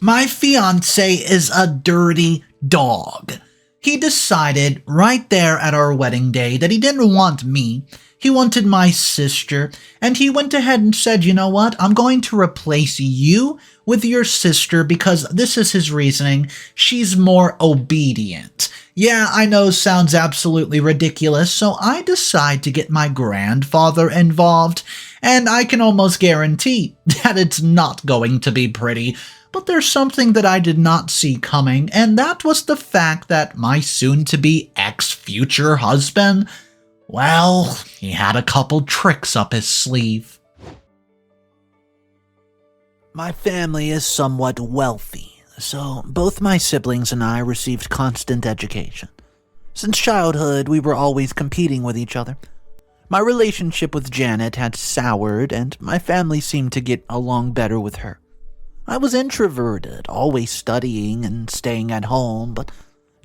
My fiancé is a dirty dog. He decided right there at our wedding day that he didn't want me. He wanted my sister, and he went ahead and said, you know what, I'm going to replace you with your sister because this is his reasoning. She's more obedient. Yeah, I know, sounds absolutely ridiculous, so I decide to get my grandfather involved, and I can almost guarantee that it's not going to be pretty. But there's something that I did not see coming, and that was the fact that my soon-to-be ex-future husband, well, he had a couple tricks up his sleeve. My family is somewhat wealthy, so both my siblings and I received constant education. Since childhood, we were always competing with each other. My relationship with Janet had soured, and my family seemed to get along better with her. I was introverted, always studying and staying at home, but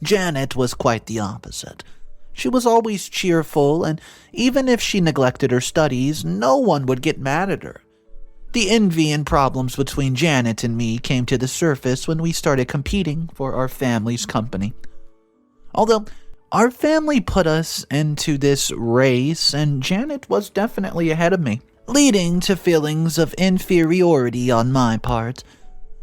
Janet was quite the opposite. She was always cheerful, and even if she neglected her studies, no one would get mad at her. The envy and problems between Janet and me came to the surface when we started competing for our family's company. Although our family put us into this race, and Janet was definitely ahead of me, leading to feelings of inferiority on my part.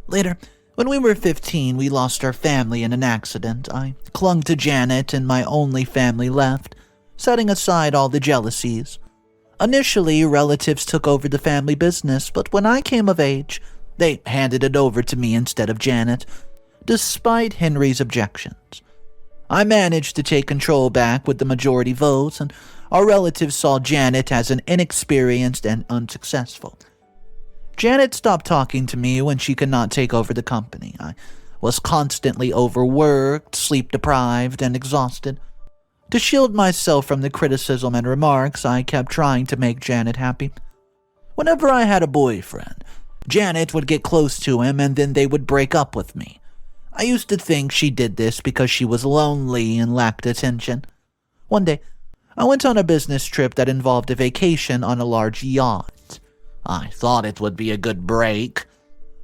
Later, when we were 15, we lost our family in an accident. I clung to Janet and my only family left, setting aside all the jealousies. Initially, relatives took over the family business, but when I came of age, they handed it over to me instead of Janet, despite Henry's objections. I managed to take control back with the majority votes, and our relatives saw Janet as an inexperienced and unsuccessful. Janet stopped talking to me when she could not take over the company. I was constantly overworked, sleep-deprived, and exhausted. To shield myself from the criticism and remarks, I kept trying to make Janet happy. Whenever I had a boyfriend, Janet would get close to him and then they would break up with me. I used to think she did this because she was lonely and lacked attention. One day, I went on a business trip that involved a vacation on a large yacht. I thought it would be a good break.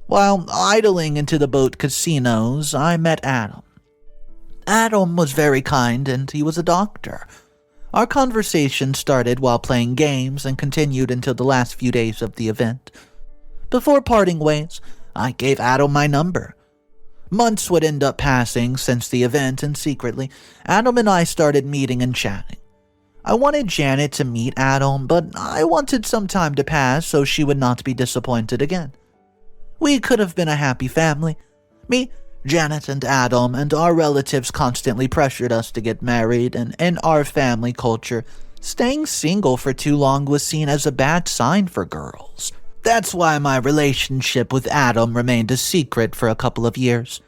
While idling into the boat casinos, I met Adam. Adam was very kind and he was a doctor. Our conversation started while playing games and continued until the last few days of the event. Before parting ways, I gave Adam my number. Months would end up passing since the event, and secretly, Adam and I started meeting and chatting. I wanted Janet to meet Adam, but I wanted some time to pass so she would not be disappointed again. We could have been a happy family. Me, Janet, and Adam, and our relatives constantly pressured us to get married, and in our family culture, staying single for too long was seen as a bad sign for girls. That's why my relationship with Adam remained a secret for a couple of years.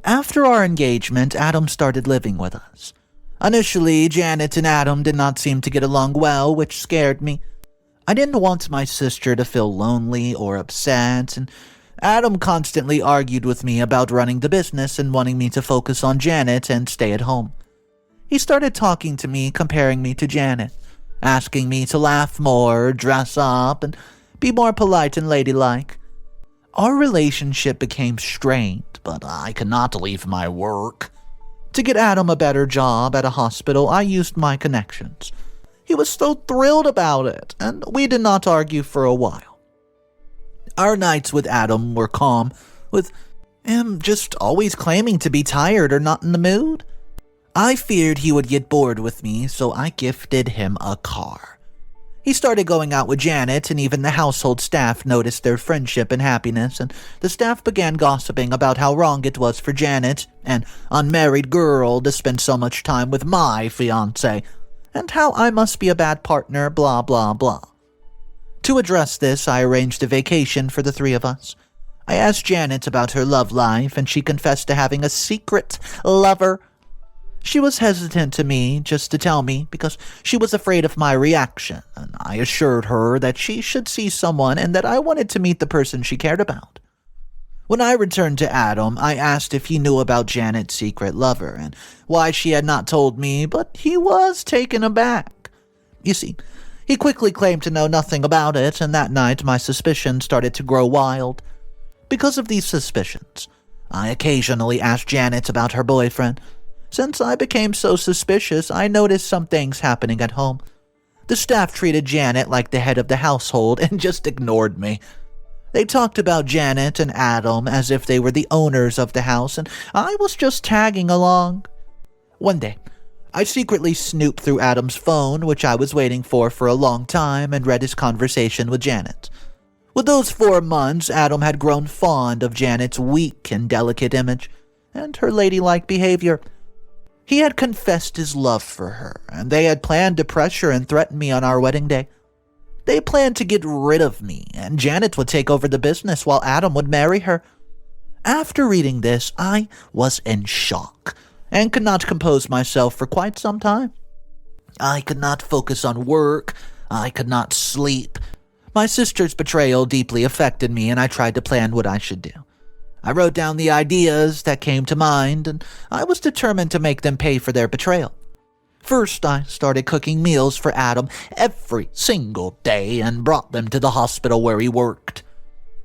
After our engagement, Adam started living with us. Initially, Janet and Adam did not seem to get along well, which scared me. I didn't want my sister to feel lonely or upset, and Adam constantly argued with me about running the business and wanting me to focus on Janet and stay at home. He started talking to me, comparing me to Janet, asking me to laugh more, dress up, and be more polite and ladylike. Our relationship became strained, but I could not leave my work. To get Adam a better job at a hospital, I used my connections. He was so thrilled about it, and we did not argue for a while. Our nights with Adam were calm, with him just always claiming to be tired or not in the mood. I feared he would get bored with me, so I gifted him a car. He started going out with Janet, and even the household staff noticed their friendship and happiness, and the staff began gossiping about how wrong it was for Janet, an unmarried girl, to spend so much time with my fiancé, and how I must be a bad partner, blah blah blah. To address this, I arranged a vacation for the three of us. I asked Janet about her love life, and she confessed to having a secret lover. She was hesitant to me just to tell me because she was afraid of my reaction, and I assured her that she should see someone and that I wanted to meet the person she cared about. When I returned to Adam, I asked if he knew about Janet's secret lover and why she had not told me, but he was taken aback. You see, he quickly claimed to know nothing about it, and that night my suspicions started to grow wild. Because of these suspicions, I occasionally asked Janet about her boyfriend. Since I became so suspicious, I noticed some things happening at home. The staff treated Janet like the head of the household and just ignored me. They talked about Janet and Adam as if they were the owners of the house, and I was just tagging along. One day, I secretly snooped through Adam's phone, which I was waiting for a long time, and read his conversation with Janet. With those 4 months, Adam had grown fond of Janet's weak and delicate image, and her ladylike behavior. He had confessed his love for her, and they had planned to pressure and threaten me on our wedding day. They planned to get rid of me, and Janet would take over the business while Adam would marry her. After reading this, I was in shock, and could not compose myself for quite some time. I could not focus on work. I could not sleep. My sister's betrayal deeply affected me, and I tried to plan what I should do. I wrote down the ideas that came to mind, and I was determined to make them pay for their betrayal. First, I started cooking meals for Adam every single day and brought them to the hospital where he worked.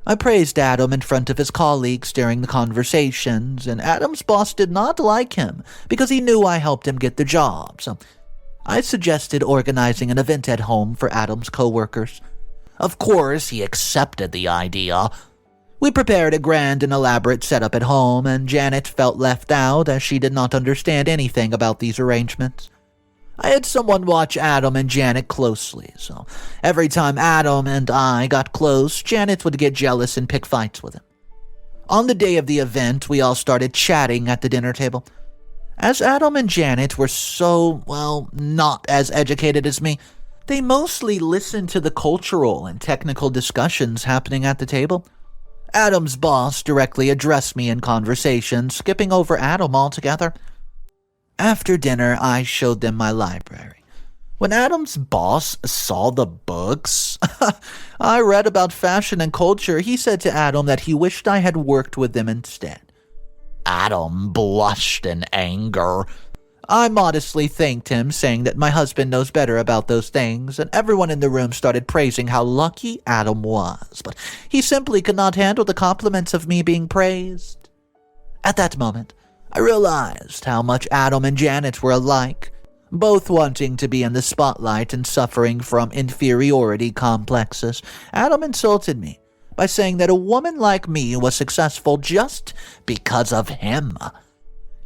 I praised Adam in front of his colleagues during the conversations, and Adam's boss did not like him because he knew I helped him get the job, so I suggested organizing an event at home for Adam's coworkers. Of course, he accepted the idea. We prepared a grand and elaborate setup at home, and Janet felt left out as she did not understand anything about these arrangements. I had someone watch Adam and Janet closely, so every time Adam and I got close, Janet would get jealous and pick fights with him. On the day of the event, we all started chatting at the dinner table. As Adam and Janet were not as educated as me, they mostly listened to the cultural and technical discussions happening at the table. Adam's boss directly addressed me in conversation, skipping over Adam altogether. After dinner, I showed them my library. When Adam's boss saw the books I read about fashion and culture, he said to Adam that he wished I had worked with them instead. Adam blushed in anger. I modestly thanked him, saying that my husband knows better about those things, and everyone in the room started praising how lucky Adam was, but he simply could not handle the compliments of me being praised. At that moment, I realized how much Adam and Janet were alike, both wanting to be in the spotlight and suffering from inferiority complexes. Adam insulted me by saying that a woman like me was successful just because of him.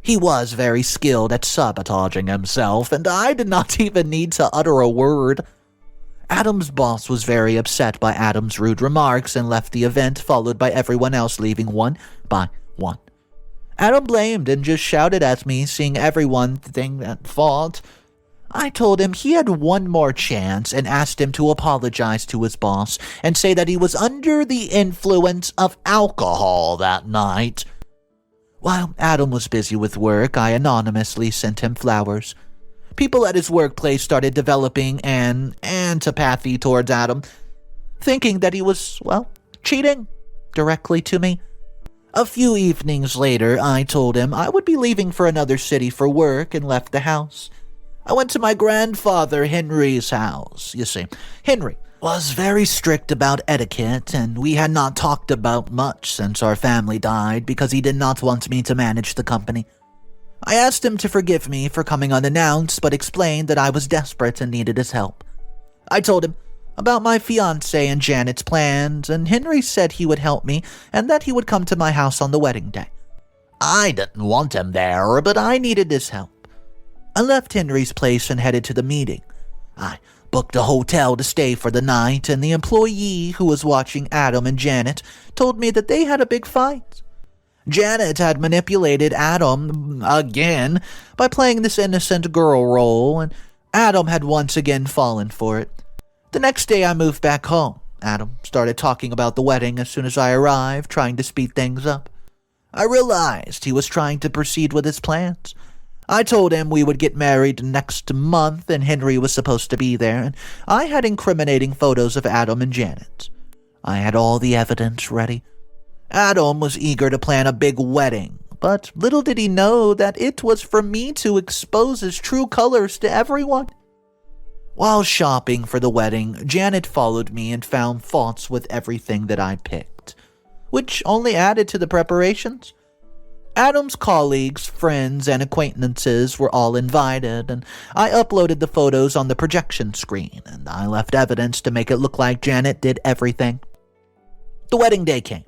He was very skilled at sabotaging himself, and I did not even need to utter a word. Adam's boss was very upset by Adam's rude remarks and left the event, followed by everyone else leaving one by one. Adam blamed and just shouted at me, seeing everyone think at fault. I told him he had one more chance and asked him to apologize to his boss and say that he was under the influence of alcohol that night. While Adam was busy with work, I anonymously sent him flowers. People at his workplace started developing an antipathy towards Adam, thinking that he was, cheating directly to me. A few evenings later, I told him I would be leaving for another city for work and left the house. I went to my grandfather Henry's house. You see, Henry was very strict about etiquette, and we had not talked about much since our family died because he did not want me to manage the company. I asked him to forgive me for coming unannounced, but explained that I was desperate and needed his help. I told him about my fiancé and Janet's plans, and Henry said he would help me and that he would come to my house on the wedding day. I didn't want him there, but I needed his help. I left Henry's place and headed to the meeting. I booked a hotel to stay for the night, and the employee who was watching Adam and Janet told me that they had a big fight. Janet had manipulated Adam again by playing this innocent girl role, and Adam had once again fallen for it. The next day I moved back home. Adam started talking about the wedding as soon as I arrived, trying to speed things up. I realized he was trying to proceed with his plans. I told him we would get married next month and Henry was supposed to be there, and I had incriminating photos of Adam and Janet. I had all the evidence ready. Adam was eager to plan a big wedding, but little did he know that it was for me to expose his true colors to everyone. While shopping for the wedding, Janet followed me and found faults with everything that I picked. which only added to the preparations. Adam's colleagues, friends, and acquaintances were all invited, and I uploaded the photos on the projection screen, and I left evidence to make it look like Janet did everything. The wedding day came.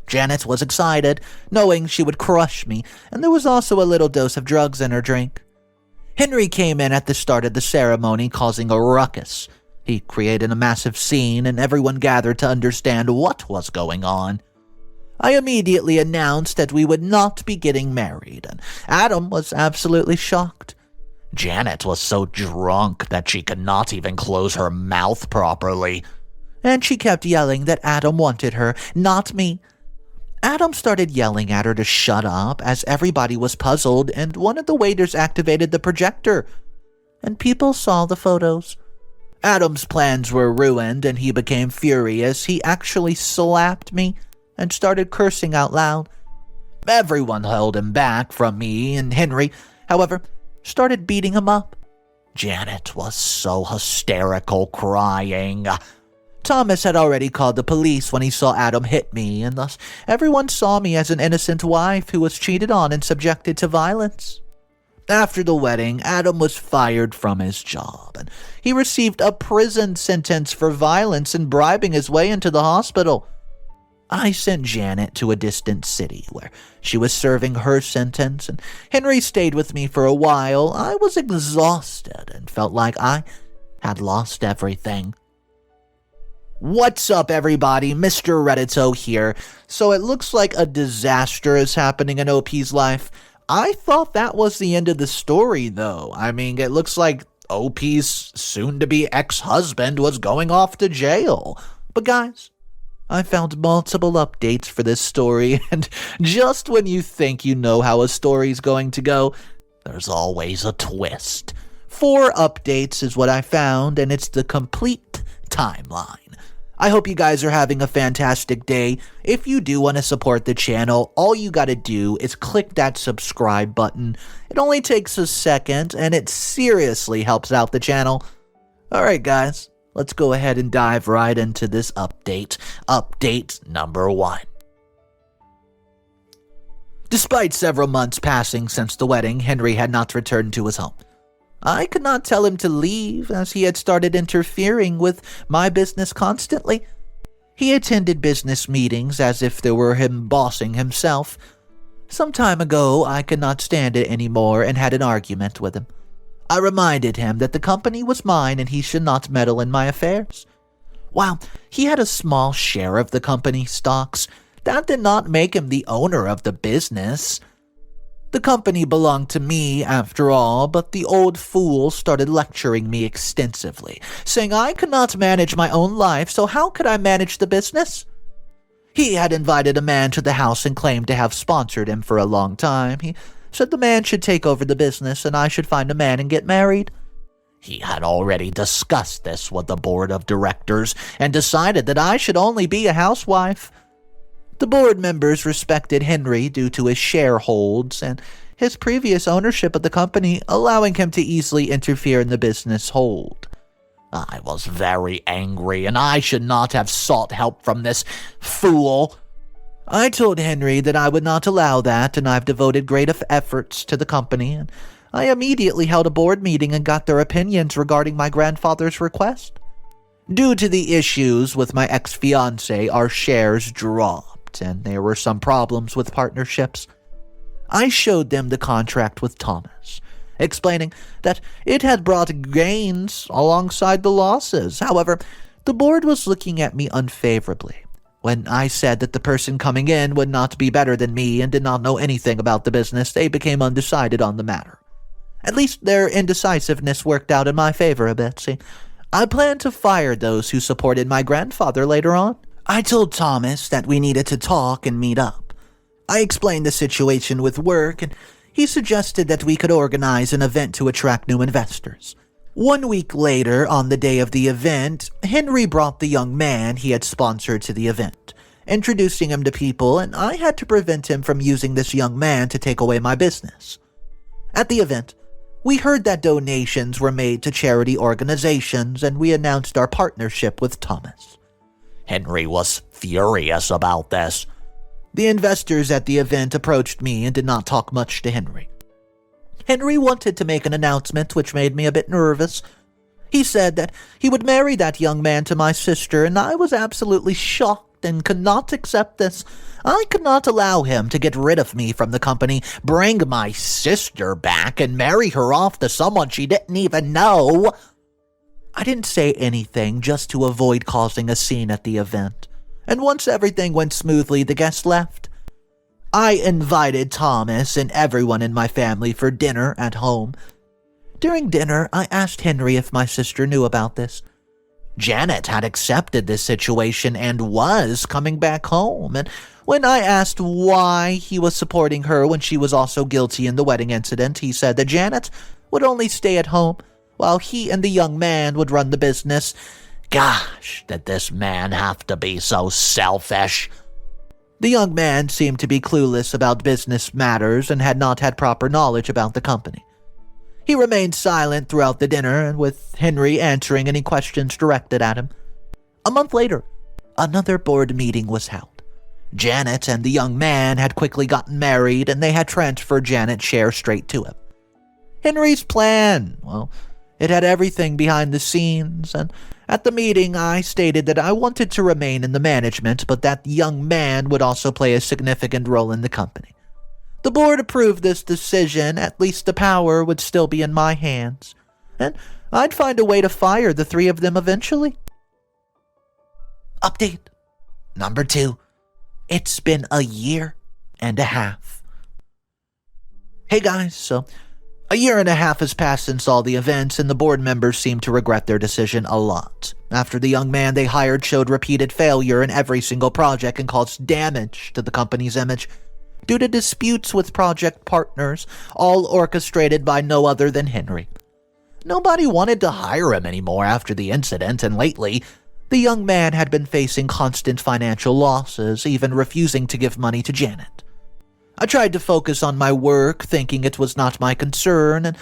Janet was excited, knowing she would crush me, and there was also a little dose of drugs in her drink. Henry came in at the start of the ceremony, causing a ruckus. He created a massive scene, and everyone gathered to understand what was going on. I immediately announced that we would not be getting married, and Adam was absolutely shocked. Janet was so drunk that she could not even close her mouth properly, and she kept yelling that Adam wanted her, not me. Adam started yelling at her to shut up as everybody was puzzled, and one of the waiters activated the projector, and people saw the photos. Adam's plans were ruined, and he became furious. He actually slapped me and started cursing out loud. Everyone held him back from me, and Henry, however, started beating him up. Janet was so hysterical, crying. Thomas had already called the police when he saw Adam hit me, and thus everyone saw me as an innocent wife who was cheated on and subjected to violence. After the wedding, Adam was fired from his job, and he received a prison sentence for violence and bribing his way into the hospital. I sent Janet to a distant city where she was serving her sentence, and Henry stayed with me for a while. I was exhausted and felt like I had lost everything. What's up, everybody? Mr. Reddito here. So it looks like a disaster is happening in OP's life. I thought that was the end of the story, though. I mean, it looks like OP's soon-to-be ex-husband was going off to jail. But guys, I found multiple updates for this story, and just when you think you know how a story's going to go, there's always a twist. 4 updates is what I found, and it's the complete timeline. I hope you guys are having a fantastic day. If you do want to support the channel, all you gotta do is click that subscribe button. It only takes a second, and it seriously helps out the channel. Alright guys, let's go ahead and dive right into this update. Update number 1. Despite several months passing since the wedding, Henry had not returned to his home. I could not tell him to leave, as he had started interfering with my business constantly. He attended business meetings as if they were him bossing himself. Some time ago, I could not stand it anymore and had an argument with him. I reminded him that the company was mine and he should not meddle in my affairs. While he had a small share of the company stocks, that did not make him the owner of the business. The company belonged to me, after all, but the old fool started lecturing me extensively, saying I could not manage my own life, so how could I manage the business? He had invited a man to the house and claimed to have sponsored him for a long time. He said the man should take over the business and I should find a man and get married. He had already discussed this with the board of directors and decided that I should only be a housewife. The board members respected Henry due to his shareholds and his previous ownership of the company, allowing him to easily interfere in the business hold. I was very angry, and I should not have sought help from this fool. I told Henry that I would not allow that, and I've devoted great efforts to the company, and I immediately held a board meeting and got their opinions regarding my grandfather's request. Due to the issues with my ex-fiancé, our shares dropped, and there were some problems with partnerships. I showed them the contract with Thomas, explaining that it had brought gains alongside the losses. However, the board was looking at me unfavorably. When I said that the person coming in would not be better than me and did not know anything about the business, they became undecided on the matter. At least their indecisiveness worked out in my favor a bit. See, I plan to fire those who supported my grandfather later on. I told Thomas that we needed to talk and meet up. I explained the situation with work, and he suggested that we could organize an event to attract new investors. 1 week later, on the day of the event, Henry brought the young man he had sponsored to the event, introducing him to people, and I had to prevent him from using this young man to take away my business. At the event, we heard that donations were made to charity organizations, and we announced our partnership with Thomas. Henry was furious about this. The investors at the event approached me and did not talk much to Henry. Henry wanted to make an announcement which made me a bit nervous. He said that he would marry that young man to my sister, and I was absolutely shocked and could not accept this. I could not allow him to get rid of me from the company, bring my sister back, and marry her off to someone she didn't even know. I didn't say anything just to avoid causing a scene at the event, and once everything went smoothly, the guests left. I invited Thomas and everyone in my family for dinner at home. During dinner, I asked Henry if my sister knew about this. Janet had accepted this situation and was coming back home, and when I asked why he was supporting her when she was also guilty in the wedding incident, he said that Janet would only stay at home while he and the young man would run the business. Gosh, did this man have to be so selfish? The young man seemed to be clueless about business matters and had not had proper knowledge about the company. He remained silent throughout the dinner, with Henry answering any questions directed at him. A month later, another board meeting was held. Janet and the young man had quickly gotten married, and they had transferred Janet's share straight to him. Henry's plan, well, it had everything behind the scenes, and at the meeting I stated that I wanted to remain in the management, but that the young man would also play a significant role in the company. The board approved this decision. At least the power would still be in my hands, and I'd find a way to fire the three of them eventually. Update number 2. It's been a year and a half. Hey guys, so a year and a half has passed since all the events, and the board members seem to regret their decision a lot. After the young man they hired showed repeated failure in every single project and caused damage to the company's image, due to disputes with project partners, all orchestrated by no other than Henry. Nobody wanted to hire him anymore after the incident, and lately, the young man had been facing constant financial losses, even refusing to give money to Janet. I tried to focus on my work, thinking it was not my concern, and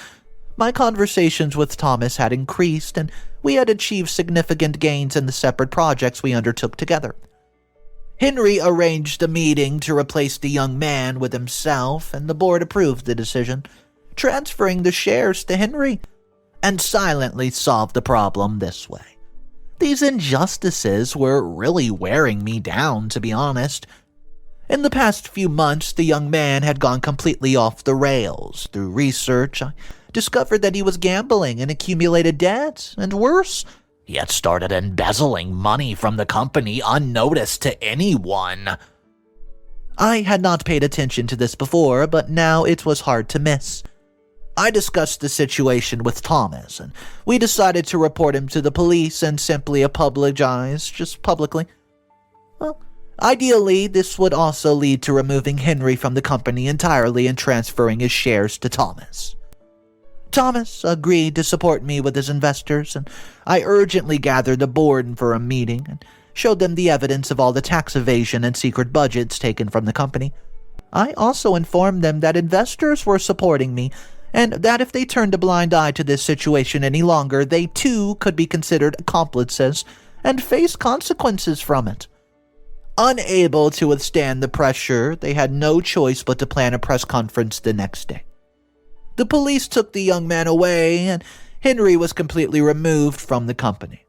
my conversations with Thomas had increased, and we had achieved significant gains in the separate projects we undertook together. Henry arranged a meeting to replace the young man with himself, and the board approved the decision, transferring the shares to Henry, and silently solved the problem this way. These injustices were really wearing me down, to be honest. In the past few months, the young man had gone completely off the rails. Through research, I discovered that he was gambling and accumulated debt, and worse, he had started embezzling money from the company unnoticed to anyone. I had not paid attention to this before, but now it was hard to miss. I discussed the situation with Thomas, and we decided to report him to the police and simply apologize, just publicly. Well, ideally, this would also lead to removing Henry from the company entirely and transferring his shares to Thomas. Thomas agreed to support me with his investors, and I urgently gathered the board for a meeting and showed them the evidence of all the tax evasion and secret budgets taken from the company. I also informed them that investors were supporting me, and that if they turned a blind eye to this situation any longer, they too could be considered accomplices and face consequences from it. Unable to withstand the pressure, they had no choice but to plan a press conference the next day. The police took the young man away, and Henry was completely removed from the company.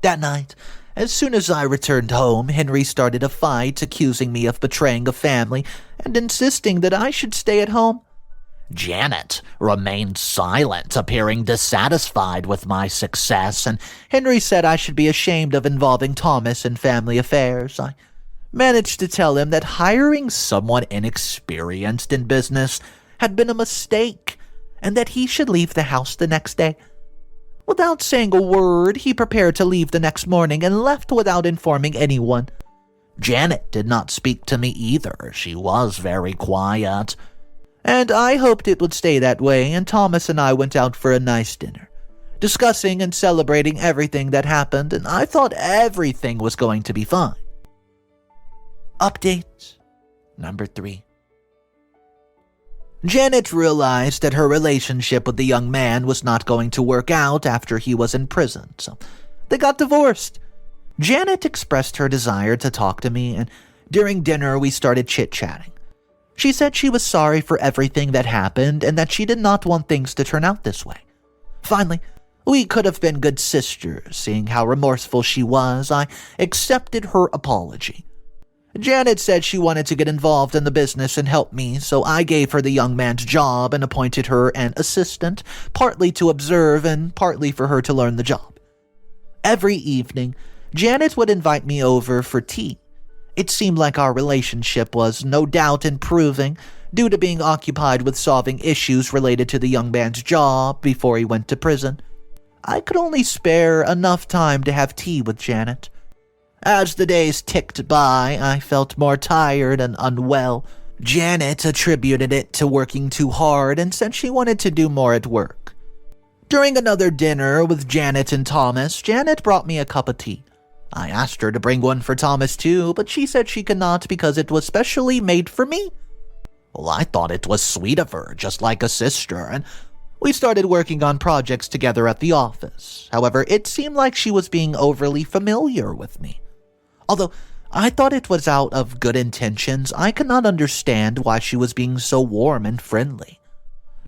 That night, as soon as I returned home, Henry started a fight, accusing me of betraying a family and insisting that I should stay at home. Janet remained silent, appearing dissatisfied with my success, and Henry said I should be ashamed of involving Thomas in family affairs. I managed to tell him that hiring someone inexperienced in business had been a mistake, and that he should leave the house the next day. Without saying a word, he prepared to leave the next morning and left without informing anyone. Janet did not speak to me either. She was very quiet, and I hoped it would stay that way, and Thomas and I went out for a nice dinner, discussing and celebrating everything that happened, and I thought everything was going to be fine. Update number 3. Janet realized that her relationship with the young man was not going to work out after he was in prison, so they got divorced. Janet expressed her desire to talk to me, and During dinner, we started chit-chatting. She said she was sorry for everything that happened and that she did not want things to turn out this way. Finally, we could have been good sisters. Seeing how remorseful she was, I accepted her apology. Janet said she wanted to get involved in the business and help me, so I gave her the young man's job and appointed her an assistant, partly to observe and partly for her to learn the job. Every evening, Janet would invite me over for tea. It seemed like our relationship was no doubt improving due to being occupied with solving issues related to the young man's job before he went to prison. I could only spare enough time to have tea with Janet. As the days ticked by, I felt more tired and unwell. Janet attributed it to working too hard and said she wanted to do more at work. During another dinner with Janet and Thomas, Janet brought me a cup of tea. I asked her to bring one for Thomas too, but she said she could not because it was specially made for me. Well, I thought it was sweet of her, just like a sister, and we started working on projects together at the office. However, it seemed like she was being overly familiar with me. Although I thought it was out of good intentions, I could not understand why she was being so warm and friendly.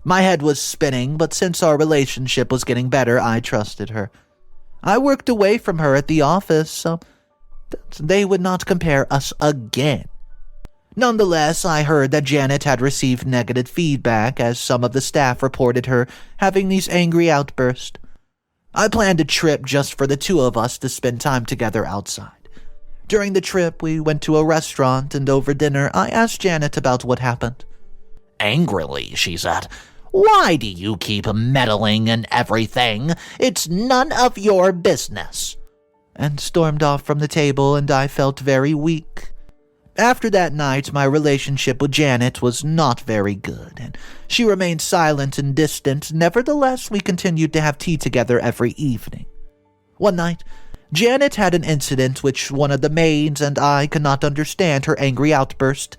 My head was spinning, but since our relationship was getting better, I trusted her. I worked away from her at the office, so they would not compare us again. Nonetheless, I heard that Janet had received negative feedback as some of the staff reported her having these angry outbursts. I planned a trip just for the two of us to spend time together outside. During the trip, we went to a restaurant, and over dinner, I asked Janet about what happened. Angrily, she said, "Why do you keep meddling in everything? It's none of your business," and stormed off from the table, and I felt very weak. After that night, my relationship with Janet was not very good, and she remained silent and distant. Nevertheless, we continued to have tea together every evening. One night, Janet had an incident which one of the maids and I could not understand her angry outburst.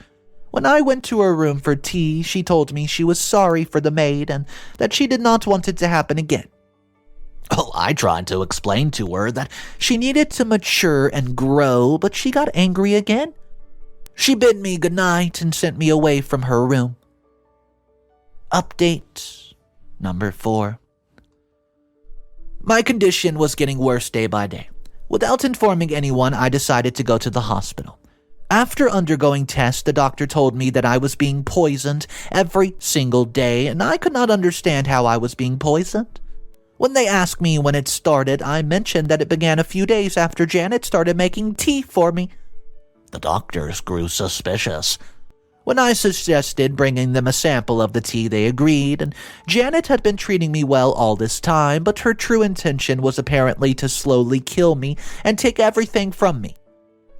When I went to her room for tea, she told me she was sorry for the maid and that she did not want it to happen again. Well, I tried to explain to her that she needed to mature and grow, but she got angry again. She bid me goodnight and sent me away from her room. Update number 4. My condition was getting worse day by day. Without informing anyone, I decided to go to the hospital. After undergoing tests, the doctor told me that I was being poisoned every single day, and I could not understand how I was being poisoned. When they asked me when it started, I mentioned that it began a few days after Janet started making tea for me. The doctors grew suspicious. When I suggested bringing them a sample of the tea, they agreed, and Janet had been treating me well all this time, but her true intention was apparently to slowly kill me and take everything from me.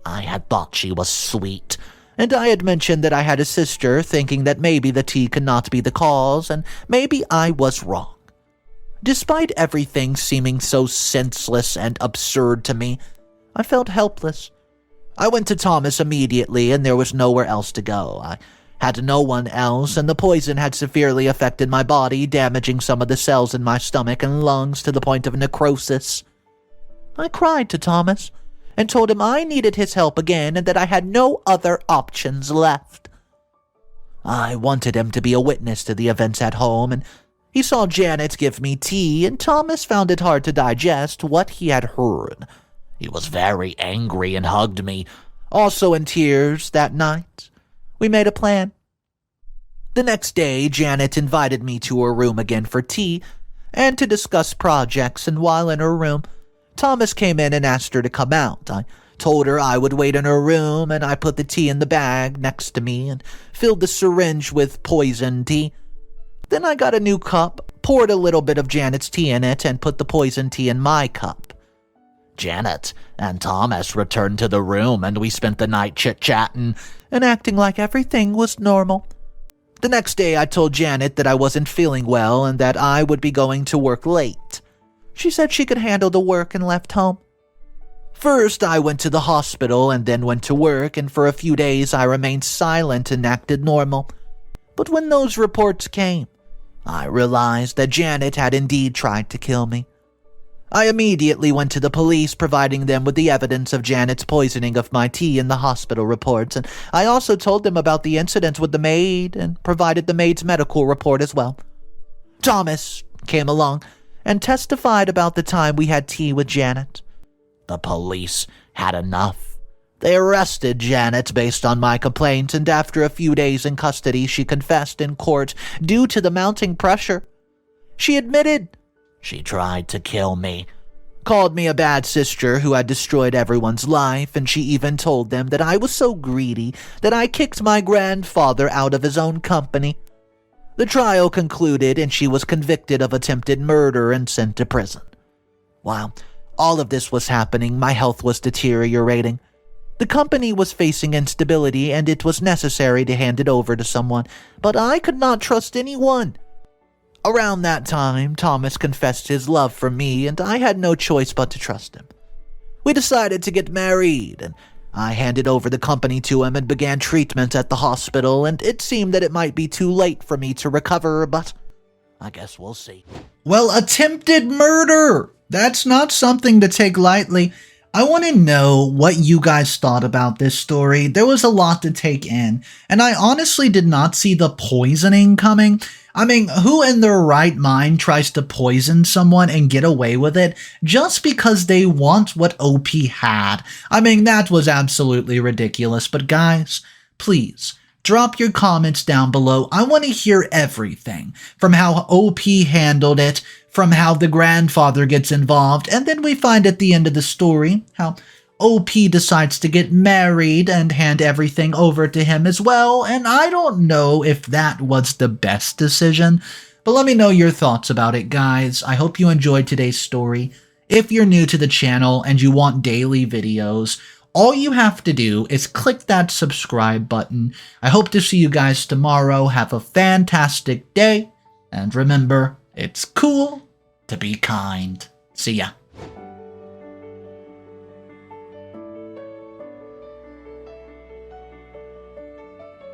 I had thought she was sweet, and I had mentioned that I had a sister, thinking that maybe the tea could not be the cause, and maybe I was wrong. Despite everything seeming so senseless and absurd to me, I felt helpless. I went to Thomas immediately, and there was nowhere else to go. I had no one else, and the poison had severely affected my body, damaging some of the cells in my stomach and lungs to the point of necrosis. I cried to Thomas and told him I needed his help again and that I had no other options left. I wanted him to be a witness to the events at home, and he saw Janet give me tea, and Thomas found it hard to digest what he had heard. He was very angry and hugged me. Also in tears that night, we made a plan. The next day, Janet invited me to her room again for tea and to discuss projects, and while in her room, Thomas came in and asked her to come out. I told her I would wait in her room, and I put the tea in the bag next to me and filled the syringe with poison tea. Then I got a new cup, poured a little bit of Janet's tea in it, and put the poison tea in my cup. Janet and Thomas returned to the room, and we spent the night chit-chatting and acting like everything was normal. The next day, I told Janet that I wasn't feeling well and that I would be going to work late. She said she could handle the work and left home. First, I went to the hospital and then went to work, and for a few days I remained silent and acted normal. But when those reports came, I realized that Janet had indeed tried to kill me. I immediately went to the police, providing them with the evidence of Janet's poisoning of my tea in the hospital reports, and I also told them about the incident with the maid and provided the maid's medical report as well. Thomas came along and testified about the time we had tea with Janet. The police had enough. They arrested Janet based on my complaint, and after a few days in custody, she confessed in court due to the mounting pressure. She admitted she tried to kill me, called me a bad sister who had destroyed everyone's life, and she even told them that I was so greedy that I kicked my grandfather out of his own company. The trial concluded, and she was convicted of attempted murder and sent to prison. While all of this was happening, my health was deteriorating. The company was facing instability, and it was necessary to hand it over to someone, but I could not trust anyone. Around that time, Thomas confessed his love for me, and I had no choice but to trust him. We decided to get married, and I handed over the company to him and began treatment at the hospital, and it seemed that it might be too late for me to recover, but I guess we'll see. Well, attempted murder! That's not something to take lightly. I want to know what you guys thought about this story. There was a lot to take in, and I honestly did not see the poisoning coming. I mean, who in their right mind tries to poison someone and get away with it just because they want what OP had? I mean, that was absolutely ridiculous. But guys, please, drop your comments down below. I want to hear everything, from how OP handled it, from how the grandfather gets involved, and then we find at the end of the story how OP decides to get married and hand everything over to him as well, and I don't know if that was the best decision, but let me know your thoughts about it, guys. I hope you enjoyed today's story. If you're new to the channel and you want daily videos, all you have to do is click that subscribe button. I hope to see you guys tomorrow. Have a fantastic day, and remember, it's cool to be kind. See ya.